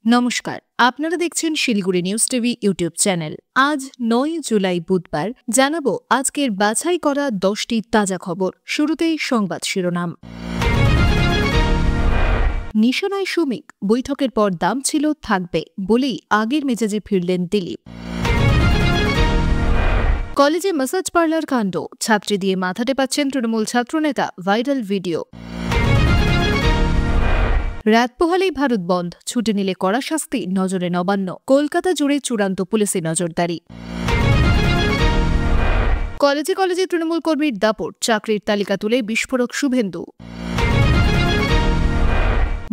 নমস্কার, আপনারা দেখছেন Siliguri news TV YouTube channel. আজ ৯ জুলাই বুধবার জানাবো আজকের বাছাই করা 10টি তাজা খবর। শুরুতেই সংবাদ শিরোনাম। নিশানায় শ্রমিক, বৈঠকের পর দাম ছিল থাকবে বলেই আগের মেজাজে ফিরলেন দিলীপ। কলেজে ম্যাসাজ পার্লার কাণ্ড, ছাত্রী দিয়ে মাথা টেপাচ্ছেন তৃণমূল ছাত্রনেতা, ভাইরাল ভিডিও। রাত পোহালেই ভারত বন্ধ, ছুটে নিলে কড়া শাস্তি, নজরে নবান্ন। কলকাতা জুড়ে চূড়ান্ত পুলিশি নজরদারি। কলেজে কলেজে তৃণমূল কর্মীর দাপট, চাকরির তালিকা তুলে বিস্ফোরক শুভেন্দু।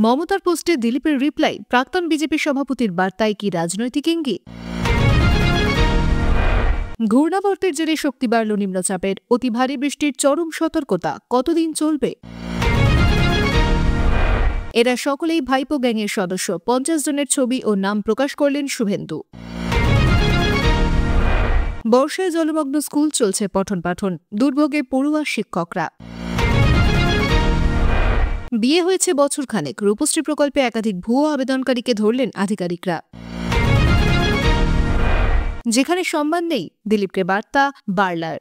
মমতার পোস্টে দিলীপের রিপ্লাই, প্রাক্তন বিজেপি সভাপতির বার্তায় কি রাজনৈতিক ইঙ্গিত? ঘূর্ণাবর্তের জেরে শক্তি বাড়ল নিম্নচাপের, অতি ভারী বৃষ্টির চরম সতর্কতা, কতদিন চলবে? এরা সকলেই ভাইপো গ্যাংয়ের সদস্য, 50 জনের ছবি ও নাম প্রকাশ করলেন শুভেন্দু। বর্ষায় জলমগ্ন স্কুল, চলছে পঠন পাঠন, দুর্ভোগে পড়ুয়া শিক্ষকরা। বিয়ে হয়েছে বছরখানেক, রূপশ্রী প্রকল্পে একাধিক ভুয়ো আবেদনকারীকে ধরলেন আধিকারিকরা। যেখানে সম্মান নেই, দিলীপকে বার্তা বার্লার।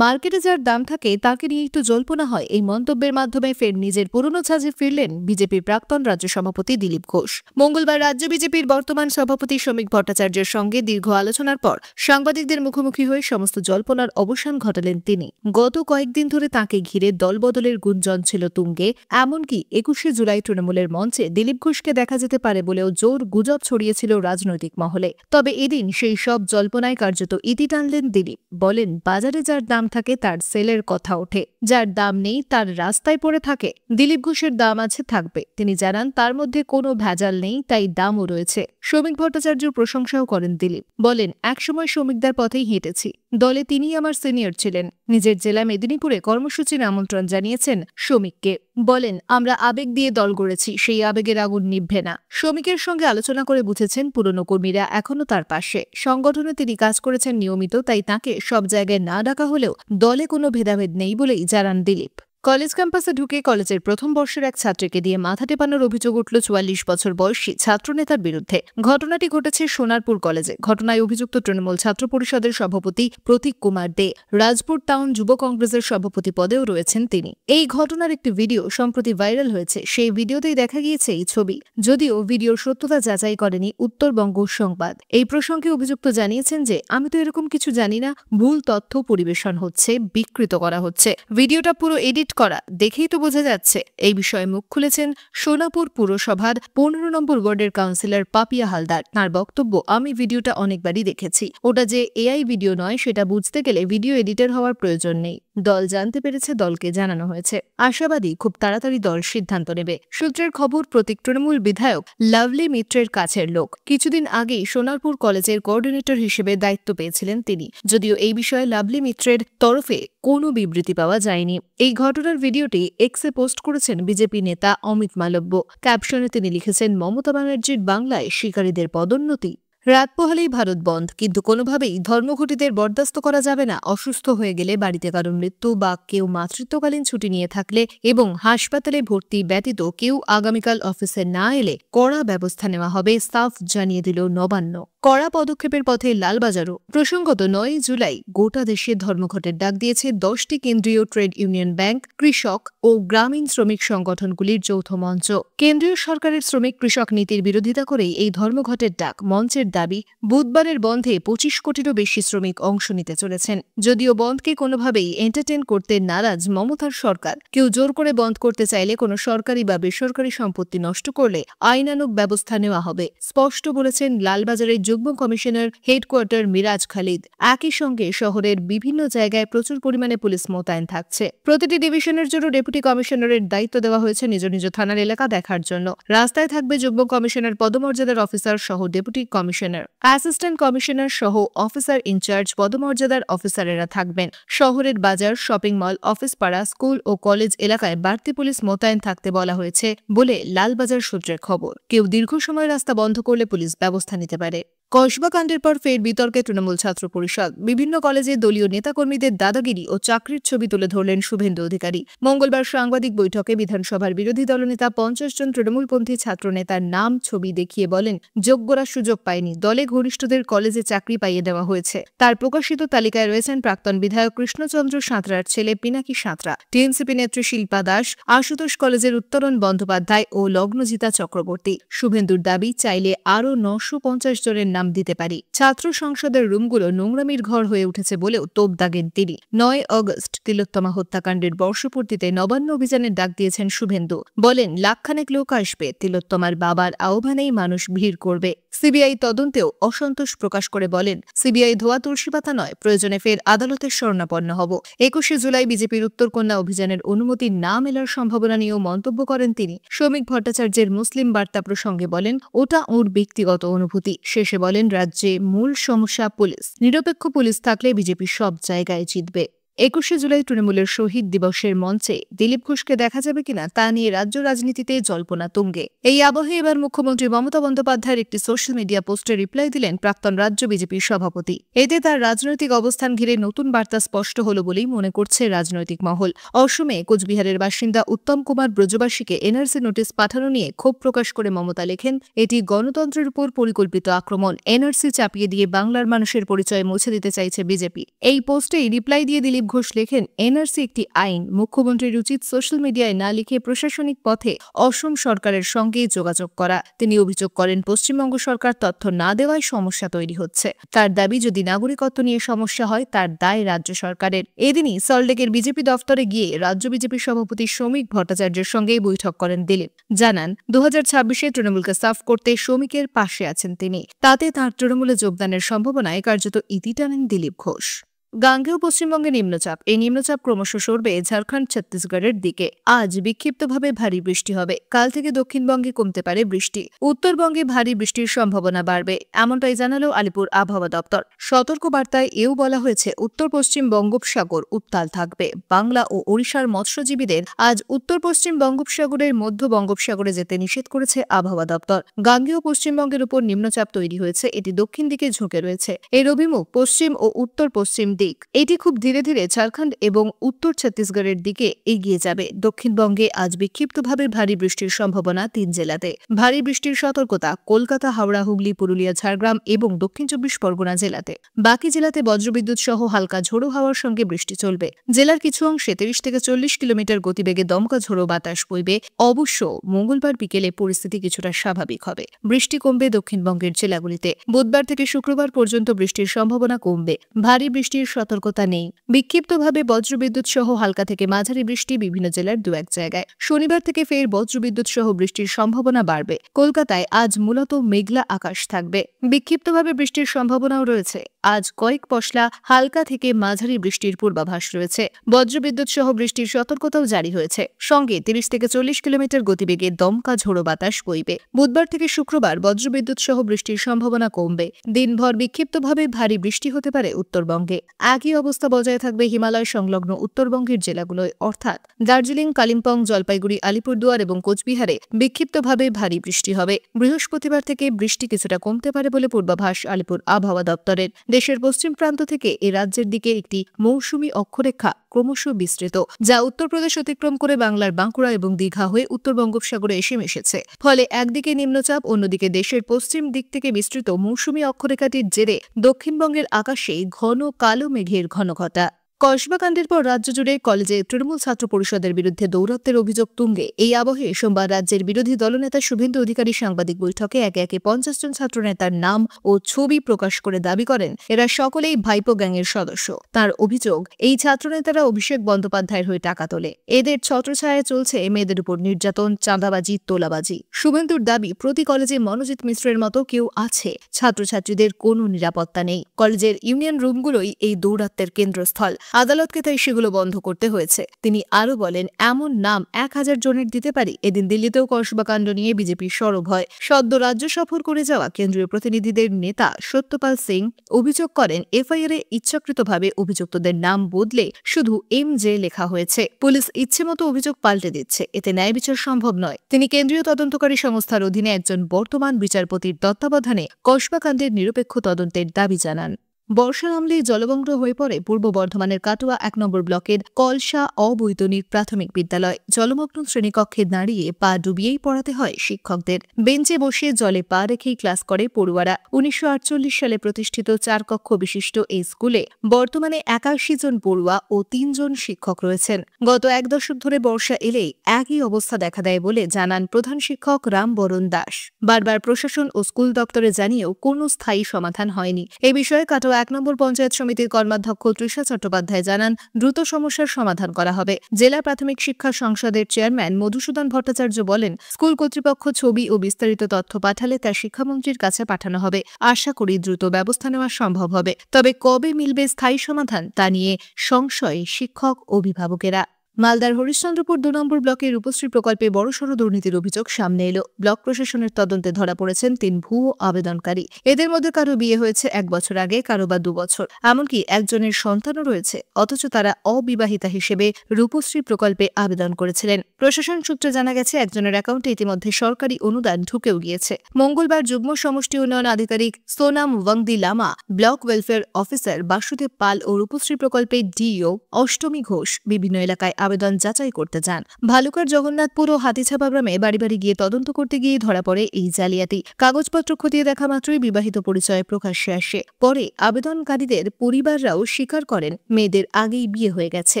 মার্কেটে যার দাম থাকে তাকে নিয়ে একটু জল্পনা হয়, এই মন্তব্যের মাধ্যমে ফের নিজের পুরনো ছাজে ফিরলেন বিজেপির প্রাক্তন রাজ্য সভাপতি দিলীপ ঘোষ। মঙ্গলবার রাজ্য বিজেপির বর্তমান সভাপতি শ্রমিক ভট্টাচার্যের সঙ্গে দীর্ঘ আলোচনার পর সাংবাদিকদের মুখোমুখি হয়ে সমস্ত জল্পনার অবসান ঘটালেন তিনি। গত কয়েকদিন ধরে তাঁকে ঘিরে দলবদলের গুঞ্জন ছিল তুঙ্গে, এমনকি 21শে জুলাই তৃণমূলের মঞ্চে দিলীপ ঘোষকে দেখা যেতে পারে বলেও জোর গুজব ছড়িয়েছিল রাজনৈতিক মহলে। তবে এদিন সেই সব জল্পনায় কার্যত ইতি টানলেন দিলীপ। বলেন, বাজারে যার দাম থাকে তার সেলের কথা ওঠে, যার দাম নেই তার রাস্তায় পড়ে থাকে। দিলীপ ঘোষের দাম আছে, থাকবে। তিনি জানান তার মধ্যে কোনো ভেজাল নেই, তাই দামও রয়েছে। শ্রমিক ভট্টাচার্যর প্রশংসাও করেন দিলীপ। বলেন, একসময় শ্রমিকদের পথেই হেঁটেছি, দলে তিনিই আমার সিনিয়র ছিলেন। নিজের জেলা মেদিনীপুরে কর্মসূচির আমন্ত্রণ জানিয়েছেন শ্রমিককে। বলেন, আমরা আবেগ দিয়ে দল গড়েছি, সেই আবেগের আগুন নিভবে না। শ্রমিকের সঙ্গে আলোচনা করে বুঝেছেন পুরনো কর্মীরা এখনো তার পাশে। সংগঠনে তিনি কাজ করেছেন নিয়মিত, তাই তাঁকে সব জায়গায় না ডাকা হলেও দলে কোনো ভেদাভেদ নেই বলেই জানান দিলীপ। কলেজ ক্যাম্পাসে ঢুকে কলেজের প্রথম বর্ষের এক ছাত্রীকে দিয়ে মাথা টেপানোর অভিযোগ উঠল 44 বছর বয়সী ছাত্রনেতার বিরুদ্ধে। ঘটনাটি ঘটেছে সোনারপুর কলেজে। ঘটনায় অভিযুক্ত তৃণমূল ছাত্র পরিষদের সভাপতি প্রতীক কুমার দে। রাজপুর টাউন যুব কংগ্রেসের সভাপতি পদেও রয়েছেন তিনি। এই ঘটনার একটি ভিডিও সম্প্রতি ভাইরাল হয়েছে। সেই ভিডিওতেই দেখা গিয়েছে এই ছবি, যদিও ভিডিওর সত্যতা যাচাই করেনি উত্তরবঙ্গ সংবাদ। এই প্রসঙ্গে অভিযুক্ত জানিয়েছেন যে, আমি তো এরকম কিছু জানি না, ভুল তথ্য পরিবেশন হচ্ছে, বিকৃত করা হচ্ছে। ভিডিওটা পুরো এডিট করা, দেখেই তো বোঝা যাচ্ছে। এই বিষয়ে মুখ খুলেছেন সোনাপুর পুরসভার 15 নম্বর ওয়ার্ডের কাউন্সিলর পাপিয়া হালদার। তাঁর বক্তব্য, আমি ভিডিওটা অনেকবারই দেখেছি, ওটা যে এআই ভিডিও নয় সেটা বুঝতে গেলে ভিডিও এডিটর হওয়ার প্রয়োজন নেই। দল জানতে পেরেছে, দলকে জানানো হয়েছে। আশাবাদী খুব তাড়াতাড়ি দল সিদ্ধান্ত নেবে। সূত্রের খবর, প্রতীক তৃণমূল বিধায়ক লাভলি মিত্রের কাছের লোক। কিছুদিন আগেই সোনারপুর কলেজের কোঅর্ডিনেটর হিসেবে দায়িত্ব পেয়েছিলেন তিনি, যদিও এই বিষয়ে লাভলি মিত্রের তরফে কোনো বিবৃতি পাওয়া যায়নি। এই ঘটনার ভিডিওটি এক্সে পোস্ট করেছেন বিজেপি নেতা অমিত মালব্য। ক্যাপশনে তিনি লিখেছেন, মমতা ব্যানার্জির বাংলায় শিকারীদের পদোন্নতি। রাত পোহালেই ভারত বন্ধ, কিন্তু কোনোভাবেই ধর্মঘটীদের বরদাস্ত করা যাবে না। অসুস্থ হয়ে গেলে, বাড়িতে কারো মৃত্যু বা কেউ মাতৃত্বকালীন ছুটি নিয়ে থাকলে এবং হাসপাতালে ভর্তি ব্যতীত কেউ আগামীকাল অফিসে না এলে কড়া ব্যবস্থা নেওয়া হবে, সাফ জানিয়ে দিল নবান্ন। কড়া পদক্ষেপের পথে লালবাজারও। প্রসঙ্গত ৯ জুলাই গোটা দেশে ধর্মঘটের ডাক দিয়েছে 10টি কেন্দ্রীয় ট্রেড ইউনিয়ন ব্যাংক, কৃষক ও গ্রামীণ শ্রমিক সংগঠনগুলির যৌথ মঞ্চ। কেন্দ্রীয় সরকারের শ্রমিক কৃষক নীতির বিরোধিতা করেই এই ধর্মঘটের ডাক। মঞ্চের দাবি, বুধবারের বন্ধে 25 কোটিরও বেশি শ্রমিক অংশ নিতে চলেছেন। যদিও বন্ধকে কোনোভাবেই এন্টারটেইন করতে নারাজ মমতার সরকার। কেউ জোর করে বন্ধ করতে চাইলে, কোনো সরকারি বা বেসরকারি সম্পত্তি নষ্ট করলে আইনানুগ ব্যবস্থা নেওয়া হবে, স্পষ্ট বলেছেন লালবাজারের যুগ্ম কমিশনার হেডকোয়ার্টার মিরাজ খালিদ। একই সঙ্গে শহরের বিভিন্ন জায়গায় প্রচুর পরিমাণে পুলিশ মোতায়েন থাকছে। প্রতিটি ডিভিশনের জন্য ডেপুটি কমিশনারের দায়িত্ব দেওয়া হয়েছে নিজ নিজ থানার এলাকা দেখার জন্য। রাস্তায় থাকবে যুগ্ম কমিশনার পদমর্যাদার অফিসার সহ ডেপুটি কমিশনার, অ্যাসিস্ট্যান্ট কমিশনার সহ অফিসার ইনচার্জ পদমর্যাদার অফিসারেরা থাকবেন। শহরের বাজার, শপিং মল, অফিস পাড়া, স্কুল ও কলেজ এলাকায় বাড়তি পুলিশ মোতায়েন থাকতে বলা হয়েছে বলে লালবাজার সূত্রের খবর। কেউ দীর্ঘ সময় রাস্তা বন্ধ করলে পুলিশ ব্যবস্থা নিতে পারে। কসবা কাণ্ডের পর ফের বিতর্কে তৃণমূল ছাত্র পরিষদ। বিভিন্ন কলেজে দলীয় নেতাকর্মীদের দাদাগিরি ও চাকরির ছবি তুলে ধরলেন শুভেন্দু অধিকারী। মঙ্গলবার সাংবাদিক বৈঠকে বিধানসভার বিরোধী দলনেতা 50 জন তৃণমূলপন্থী ছাত্র নেতার নাম ছবি দেখিয়ে বলেন, যোগ্যরা সুযোগ পায়নি, দলে ঘনিষ্ঠদের কলেজে চাকরি পাইয়ে দেওয়া হয়েছে। তার প্রকাশিত তালিকায় রয়েছেন প্রাক্তন বিধায়ক কৃষ্ণচন্দ্র সাঁতরার ছেলে পিনাকি সাঁতরা, টিএমসিপি নেত্রী শিল্পা দাস, আশুতোষ কলেজের উত্তরণ বন্দ্যোপাধ্যায় ও লগ্নজিতা চক্রবর্তী। শুভেন্দুর দাবি, চাইলে আরও 950 জনের নাম দিতে পারি। ছাত্র সংসদের রুমগুলো নোংরামির ঘর হয়ে উঠেছে বলেও তোপ দাগেন তিনি। 9 অগস্ট তিলোত্তমা হত্যাকাণ্ডের বর্ষপূর্তিতে নবান্ন অভিযানের ডাক দিয়েছেন শুভেন্দু। বলেন, লাখখানেক লোক আসবে, তিলোত্তমার বাবার আহ্বানেই মানুষ ভিড় করবে। সিবিআই তদন্তেও অসন্তোষ প্রকাশ করে বলেন, সিবিআই ধোয়া তুলসী পাতা নয়, প্রয়োজনে ফের আদালতের শরণাপন্ন হব। 21শে জুলাই বিজেপির উত্তরকন্যা অভিযানের অনুমতি না মেলার সম্ভাবনা নিয়েও মন্তব্য করেন তিনি। শ্রমিক ভট্টাচার্যের মুসলিম বার্তা প্রসঙ্গে বলেন, ওটা ওর ব্যক্তিগত অনুভূতি। শেষে বলেন, রাজ্যে মূল সমস্যা পুলিশ। নিরপেক্ষ পুলিশ থাকলে বিজেপি সব জায়গায় জিতবে। 21শে জুলাই তৃণমূলের শহীদ দিবসের মঞ্চে দিলীপ ঘোষকে দেখা যাবে কিনা তা নিয়ে রাজ্য রাজনীতিতে জল্পনা তুঙ্গে। এই আবহে এবার মুখ্যমন্ত্রী মমতা বন্দ্যোপাধ্যায়ের একটি সোশ্যাল মিডিয়া পোস্টে রিপ্লাই দিলেন প্রাক্তন রাজ্য বিজেপির সভাপতি। এতে তার রাজনৈতিক অবস্থান ঘিরে নতুন বার্তা স্পষ্ট হল বলেই মনে করছে রাজনৈতিক মহল। অসমে কোচবিহারের বাসিন্দা উত্তম কুমার ব্রজবাসীকে এনআরসি নোটিশ পাঠানো নিয়ে ক্ষোভ প্রকাশ করে মমতা লেখেন, এটি গণতন্ত্রের উপর পরিকল্পিত আক্রমণ। এনআরসি চাপিয়ে দিয়ে বাংলার মানুষের পরিচয় মুছে দিতে চাইছে বিজেপি। এই পোস্টেই রিপ্লাই দিয়ে দিলীপ ঘোষ লেখেন, এনআরসি একটি আইন, মুখ্যমন্ত্রীর উচিত সোশ্যাল মিডিয়ায় না লিখে প্রশাসনিক পথে অসম সরকারের সঙ্গে যোগাযোগ করা। তিনি অভিযোগ করেন, পশ্চিমবঙ্গ সরকার তথ্য না দেওয়ায় সমস্যা তৈরি হচ্ছে। তার দাবি, যদি নাগরিকত্ব নিয়ে সমস্যা হয় তার দায় রাজ্য সরকারের। এদিনই সল্টলেকের বিজেপি দফতরে গিয়ে রাজ্য বিজেপি সভাপতি শ্রমিক ভট্টাচার্যের সঙ্গে বৈঠক করেন দিলীপ। জানান, 2026-এ তৃণমূলকে সাফ করতে শ্রমিকের পাশে আছেন তিনি। তাতে তাঁর তৃণমূলে যোগদানের সম্ভাবনায় কার্যত ইতি টানেন দিলীপ ঘোষ। গাঙ্গেয় পশ্চিমবঙ্গে নিম্নচাপ। এই নিম্নচাপ ক্রমশ সরবে ঝাড়খণ্ড, ছত্তিশগড়ের দিকে। আজ বিক্ষিপ্তভাবে ভারী বৃষ্টি হবে। কাল থেকে দক্ষিণবঙ্গে কমতে পারে বৃষ্টি। উত্তরবঙ্গে ভারী বৃষ্টির সম্ভাবনা বাড়বে, এমনটাই জানালো আলিপুর আবহাওয়া দপ্তর। সতর্ক বার্তায় এও বলা হয়েছে, উত্তর পশ্চিম বঙ্গোপসাগর উত্তাল থাকবে। বাংলা ও ওড়িশার মৎস্যজীবীদের আজ উত্তর পশ্চিম বঙ্গোপসাগরের মধ্য বঙ্গোপসাগরে যেতে নিষেধ করেছে আবহাওয়া দপ্তর। গাঙ্গেয় পশ্চিমবঙ্গের উপর নিম্নচাপ তৈরি হয়েছে, এটি দক্ষিণ দিকে ঝুঁকে রয়েছে। এর অভিমুখ পশ্চিম ও উত্তর পশ্চিম দিক। এটি খুব ধীরে ধীরে ঝাড়খণ্ড এবং উত্তর ছত্তিশগড়ের দিকে এগিয়ে যাবে। দক্ষিণবঙ্গে আজ বিক্ষিপ্তভাবে ভারী বৃষ্টির সম্ভাবনা 3 জেলাতে। ভারী বৃষ্টির সতর্কতা কলকাতা, হাওড়া, হুগলি, পুরুলিয়া, ঝাড়গ্রাম এবং দক্ষিণ 24 পরগনা জেলাতে। বাকি জেলাতে বজ্রবিদ্যুৎ সহ হালকা ঝোড়ো হাওয়ার সঙ্গে বৃষ্টি চলবে। জেলার কিছু অংশে 30 থেকে 40 কিলোমিটার গতিবেগে দমকা ঝোড়ো বাতাস বইবে। অবশ্য মঙ্গলবার বিকেলে পরিস্থিতি কিছুটা স্বাভাবিক হবে। বৃষ্টি কমবে দক্ষিণবঙ্গের জেলাগুলিতে। বুধবার থেকে শুক্রবার পর্যন্ত বৃষ্টির সম্ভাবনা কমবে। ভারী বৃষ্টির সতর্কতা নেই। বিক্ষিপ্তভাবে বজ্রবিদ্যুৎ সহ হালকা থেকে মাঝারি বৃষ্টি বিভিন্ন জেলার 2-1 জায়গায়। শনিবার থেকে ফের বজ্রবিদ্যুৎ সহ বৃষ্টির সম্ভাবনা বাড়বে। কলকাতায় আজ মূলত মেঘলা আকাশ থাকবে। বিক্ষিপ্তভাবে বৃষ্টির সম্ভাবনাও রয়েছে। আজ কয়েক পশলা হালকা থেকে মাঝারি বৃষ্টির পূর্বাভাস রয়েছে। বজ্রবিদ্যুৎ সহ বৃষ্টির সতর্কতাও জারি হয়েছে। সঙ্গে 30 থেকে 40 কিলোমিটার গতিবেগে দমকা ঝোড়ো বাতাস বইবে। বুধবার থেকে শুক্রবার বজ্রবিদ্যুৎ সহ বৃষ্টির সম্ভাবনা কমবে। দিনভর বিক্ষিপ্তভাবে ভারী বৃষ্টি হতে পারে উত্তরবঙ্গে। একই অবস্থা বজায় থাকবে হিমালয় সংলগ্ন উত্তরবঙ্গের জেলাগুলোয়, অর্থাৎ দার্জিলিং, কালিম্পং, জলপাইগুড়ি, আলিপুরদুয়ার এবং কোচবিহারে বিক্ষিপ্তভাবে ভারী বৃষ্টি হবে। বৃহস্পতিবার থেকে বৃষ্টি কিছুটা কমতে পারে বলে পূর্বাভাস আলিপুর আবহাওয়া দপ্তরের। দেশের পশ্চিম প্রান্ত থেকে এ রাজ্যের দিকে একটি মৌসুমী অক্ষরেখা ক্রমশ বিস্তৃত, যা উত্তরপ্রদেশ অতিক্রম করে বাংলার বাঁকুড়া এবং দীঘা হয়ে উত্তর বঙ্গোপসাগরে এসে মিশেছে। ফলে একদিকে নিম্নচাপ, অন্যদিকে দেশের পশ্চিম দিক থেকে বিস্তৃত মৌসুমী অক্ষরেখাটির জেরে দক্ষিণবঙ্গের আকাশে ঘন কালো মেঘের ঘনঘটা। কসবা কাণ্ডের পর রাজ্য জুড়ে কলেজে তৃণমূল ছাত্র পরিষদের বিরুদ্ধে দৌরাত্মের অভিযোগ তুঙ্গে। এই আবহে সোমবার রাজ্যের বিরোধী দলনেতা শুভেন্দু অধিকারী সাংবাদিক বৈঠকে একে একে 50 জন ছাত্রনেতার নাম ও ছবি প্রকাশ করে দাবি করেন, এরা সকলেই ভাইপো গ্যাংয়ের সদস্য। তার অভিযোগ, এই ছাত্রনেতারা অভিষেক বন্দ্যোপাধ্যায়ের হয়ে টাকা তোলে। এদের ছত্রছায়ায় চলছে মেয়েদের উপর নির্যাতন, চাঁদাবাজি, তোলাবাজি। শুভেন্দুর দাবি, প্রতি কলেজে মনোজিৎ মিশ্রের মতো কেউ আছে। ছাত্রছাত্রীদের কোনো নিরাপত্তা নেই। কলেজের ইউনিয়ন রুমগুলোই এই দৌরাত্মের কেন্দ্রস্থল। আদালতকে তাই সেগুলো বন্ধ করতে হয়েছে। তিনি আরো বলেন, এমন নাম 1000 জনের দিতে পারি। এদিন দিল্লিতেও কসবা কাণ্ড নিয়ে বিজেপির সরব হয়। সদ্য রাজ্য সফর করে যাওয়া কেন্দ্রীয় প্রতিনিধিদের নেতা সত্যপাল সিং অভিযোগ করেন, এফআইআর এ ইচ্ছাকৃতভাবে অভিযুক্তদের নাম বদলে শুধু এমজে লেখা হয়েছে। পুলিশ ইচ্ছেমতো অভিযোগ পাল্টে দিচ্ছে, এতে ন্যায় বিচার সম্ভব নয়। তিনি কেন্দ্রীয় তদন্তকারী সংস্থার অধীনে একজন বর্তমান বিচারপতির তত্ত্বাবধানে কসবা কাণ্ডের নিরপেক্ষ তদন্তের দাবি জানান। বর্ষা নামলেই জলমগ্ন হয়ে পড়ে পূর্ব বর্ধমানের কাটোয়া 1 নম্বর ব্লকের কলসা অবৈতনিক প্রাথমিক বিদ্যালয়। জলমগ্ন শ্রেণীকক্ষে দাঁড়িয়ে পা ডুবিয়েই পড়াতে হয় শিক্ষকদের। বেঞ্চে বসে জলে পা রেখেই ক্লাস করে পড়ুয়ারা। 1948 সালে প্রতিষ্ঠিত 4 কক্ষ বিশিষ্ট এই স্কুলে বর্তমানে 81 জন পড়ুয়া ও 3 জন শিক্ষক রয়েছেন। গত 1 দশক ধরে বর্ষা এলেই একই অবস্থা দেখা দেয় বলে জানান প্রধান শিক্ষক রামবরণ দাস। বারবার প্রশাসন ও স্কুল দপ্তরে জানিয়েও কোনো স্থায়ী সমাধান হয়নি। এ বিষয়ে কাটোয়া 1 নম্বর পঞ্চায়েত সমিতির কর্মাধ্যক্ষ তৃষা চট্টোপাধ্যায় জানান, দ্রুত সমস্যার সমাধান করা হবে। জেলা প্রাথমিক শিক্ষা সংসদের চেয়ারম্যান মধুসূদন ভট্টাচার্য বলেন, স্কুল কর্তৃপক্ষ ছবি ও বিস্তারিত তথ্য পাঠালে তা শিক্ষামন্ত্রীর কাছে পাঠানো হবে। আশা করি দ্রুত ব্যবস্থা নেওয়া সম্ভব হবে। তবে কবে মিলবে স্থায়ী সমাধান তা নিয়ে সংশয়ে শিক্ষক অভিভাবকেরা। মালদার হরিশ্চন্দ্রপুর 2 নম্বর ব্লকের রূপশ্রী প্রকল্পে বড়সড় দুর্নীতির অভিযোগ সামনে এলো। ব্লক প্রশাসনের তদন্তে ধরা পড়েছেন 3 ভুয়ো আবেদনকারী। এদের মধ্যে কারো বিয়ে হয়েছে 1 বছর আগে, কারো বা 2 বছর, এমনকি একজনের সন্তানও রয়েছে। অথচ তারা অবিবাহিতা হিসেবে রূপশ্রী প্রকল্পে আবেদন করেছিলেন। প্রশাসন সূত্রে জানা গেছে, একজনের অ্যাকাউন্টে ইতিমধ্যে সরকারি অনুদান ঢুকেও গিয়েছে। মঙ্গলবার যুগ্ম সমষ্টি উন্নয়ন আধিকারিক Sonam Wangdi Lama, block welfare officer Basudev Pal ও রূপশ্রী প্রকল্পের ডিইও অষ্টমী ঘোষ বিভিন্ন এলাকায় আবেদন যাচাই করতে যান। ভালুকার জগন্নাথপুর ও হাতিছাপা গ্রামে বাড়ি বাড়ি গিয়ে তদন্ত করতে গিয়ে ধরা পড়ে এই জালিয়াতি। কাগজপত্র খতিয়ে দেখা মাত্রই বিবাহিত পরিচয় প্রকাশ্যে আসে। পরে আবেদনকারীদের পরিবাররাও স্বীকার করেন মেয়েদের আগেই বিয়ে হয়ে গেছে।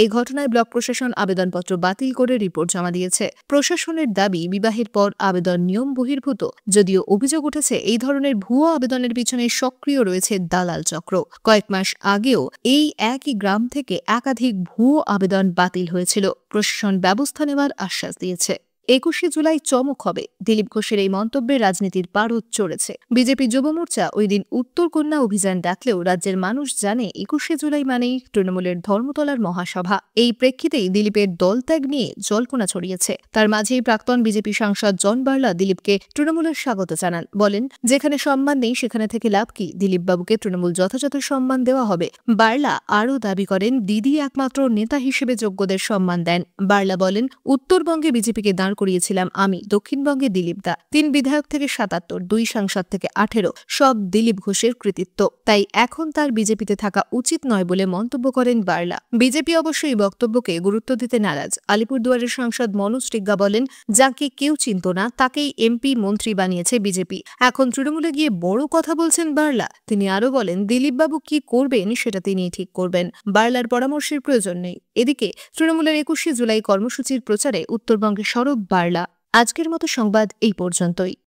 এই ঘটনায় ব্লক প্রশাসন আবেদনপত্র বাতিল করে রিপোর্ট জমা দিয়েছে। প্রশাসনের দাবি, বিবাহের পর আবেদন নিয়ম বহির্ভূত। যদিও অভিযোগ উঠেছে, এই ধরনের ভুয়ো আবেদনের পিছনে সক্রিয় রয়েছে দালাল চক্র। কয়েক মাস আগেও এই একই গ্রাম থেকে একাধিক ভুয়ো আবেদন বাতিল হয়েছিল। প্রশাসন ব্যবস্থা নেওয়ার আশ্বাস দিয়েছে। 21শে জুলাই চমক হবে। দিলীপ ঘোষের এই মন্তব্যে রাজনীতির পারদ চড়েছে। বিজেপি যুব মোর্চা ওই দিন উত্তরকন্যা অভিযান ডাকলেও রাজ্যের মানুষ জানে 21শে জুলাই মানেই তৃণমূলের ধর্মতলার মহাসভা। এই প্রেক্ষিতেই দিলীপের দলত্যাগ নিয়ে জল্পনা ছড়িয়েছে। তার মাঝেই প্রাক্তন বিজেপি সাংসদ জন বার্লা দিলীপকে তৃণমূলের স্বাগত জানান। বলেন, যেখানে সম্মান নেই সেখানে থেকে লাভ কি? দিলীপ বাবুকে তৃণমূল যথাযথ সম্মান দেওয়া হবে। বার্লা আরও দাবি করেন, দিদি একমাত্র নেতা হিসেবে যোগ্যদের সম্মান দেন। বার্লা বলেন, উত্তরবঙ্গে বিজেপিকে দাঁড় করিয়েছিলাম আমি, দক্ষিণবঙ্গে দিলীপ দা। 3 বিধায়ক থেকে 77, 2 সাংসদ থেকে 18, সব দিলীপ ঘোষের কৃতিত্ব। তাই এখন তার বিজেপিতে থাকা উচিত নয় বলে মন্তব্য করেন বার্লা। বিজেপি অবশ্যই বক্তব্যকে গুরুত্ব দিতে নারাজ। আলিপুরদুয়ারের সাংসদ মনোজ টিগ্গা বলেন, যাকে কেউ চিনত না তাকেই এমপি মন্ত্রী বানিয়েছে বিজেপি। এখন তৃণমূলে গিয়ে বড় কথা বলছেন বার্লা। তিনি আরও বলেন, দিলীপবাবু কি করবেন সেটা তিনিই ঠিক করবেন। বার্লার পরামর্শের প্রয়োজন নেই। এদিকে তৃণমূলের 21শে জুলাই কর্মসূচির প্রচারে উত্তরবঙ্গে সরব বার্লা। আজকের মতো সংবাদ এই পর্যন্তই।